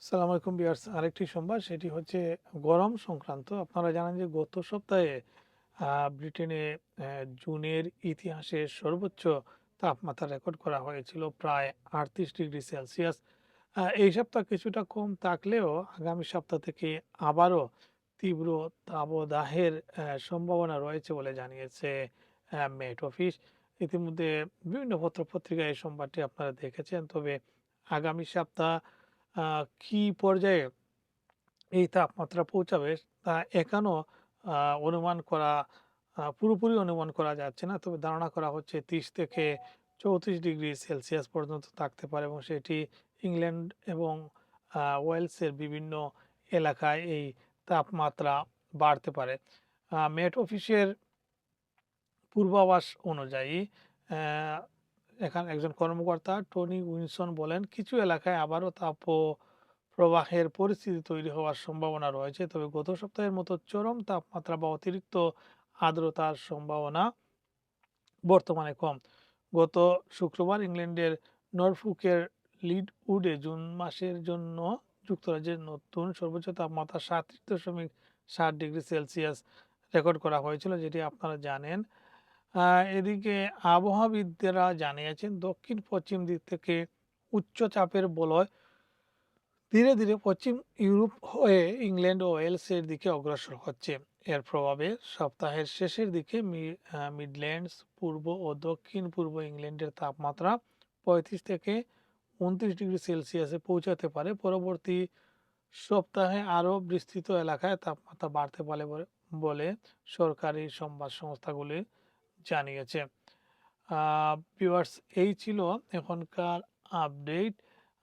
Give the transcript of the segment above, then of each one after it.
আসসালামু আলাইকুম ভিউয়ার্স, আরেকটি সংবাদ সেটি হচ্ছে গরম সংক্রান্ত। আপনারা জানেন যে গত সপ্তাহে ব্রিটেনে জুনের ইতিহাসে সর্বোচ্চ তাপমাত্রা রেকর্ড করা হয়েছিল প্রায় 38 ডিগ্রি সেলসিয়াস। এই সপ্তাহ কিছুটা কম থাকলেও আগামী সপ্তাহ থেকে আবারও তীব্র দাবদাহের সম্ভাবনা রয়েছে বলে জানিয়েছে মেট অফিস। ইতিমধ্যে বিভিন্ন পত্রপত্রিকায় এই সংবাদটি আপনারা দেখেছেন। তবে আগামী সপ্তাহ কি পর্যায়ে এই তাপমাত্রা পৌঁছাবে তা এখনো অনুমান করা পুরোপুরি অনুমান করা যাচ্ছে না। তবে ধারণা করা হচ্ছে ৩০ থেকে ৩৪ ডিগ্রি সেলসিয়াস পর্যন্ত থাকতে পারে এবং সেটি ইংল্যান্ড এবং ওয়েলসের বিভিন্ন এলাকায় এই তাপমাত্রা বাড়তে পারে। মেট অফিসের পূর্বাভাস অনুযায়ী আহ, এখানে একজন কর্মকর্তা টনি উইনসন বলেন, কিছু এলাকায় আবারও প্রবাহের পরিস্থিতি তৈরি হওয়ার সম্ভাবনা রয়েছে। তবে গত সপ্তাহের মতো চরম তাপমাত্রা বা অতিরিক্ত আর্দ্রতার সম্ভাবনা বর্তমানে কম। গত শুক্রবার ইংল্যান্ডের নরফুকের লিডউডে জুন মাসের জন্য যুক্তরাজ্যের নতুন সর্বোচ্চ তাপমাত্রা 37.7 ডিগ্রি সেলসিয়াস রেকর্ড করা হয়েছিল, যেটি আপনারা জানেন। এদিকে আবহাওয়াবিদরা জানিয়েছেন দক্ষিণ পশ্চিম দিক থেকে উচ্চ চাপের বলয় ধীরে ধীরে পশ্চিম ইউরোপ হয়ে ইংল্যান্ড ও ওয়েলসের দিকে অগ্রসর হচ্ছে। এর প্রভাবে সপ্তাহের শেষের দিকে মিডল্যান্ডস, পূর্ব ও দক্ষিণ পূর্ব ইংল্যান্ডের তাপমাত্রা 35 থেকে 29 ডিগ্রি সেলসিয়াসে পৌঁছাতে পারে। পরবর্তী সপ্তাহে আরও বিস্তৃত এলাকায় তাপমাত্রা বাড়তে পারে বলে সরকারি সংবাদ সংস্থাগুলি জানিয়েছে। ভিউয়ার্স, এই ছিল এখনকার আপডেট।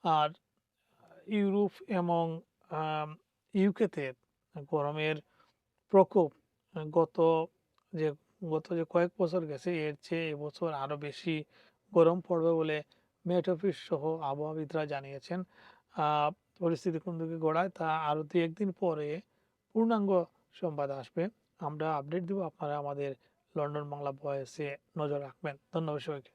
আর ইউরোপ এবং ইউকেতে গরমের প্রকোপ গত যে গত যে কয়েক বছর গেছে এর চেয়ে এবছর আরো বেশি গরম পড়বে বলে মেট অফিস সহ আবহাওয়াবিদরা জানিয়েছেন। আহ, পরিস্থিতি কোন দিকে গড়ায় তা আরো দু একদিন পরে পূর্ণাঙ্গ সংবাদ আসবে, আমরা আপডেট দিব। আপনারা আমাদের লন্ডন বাংলা ভয়েসে নজর রাখবেন। ধন্যবাদ সবাইকে।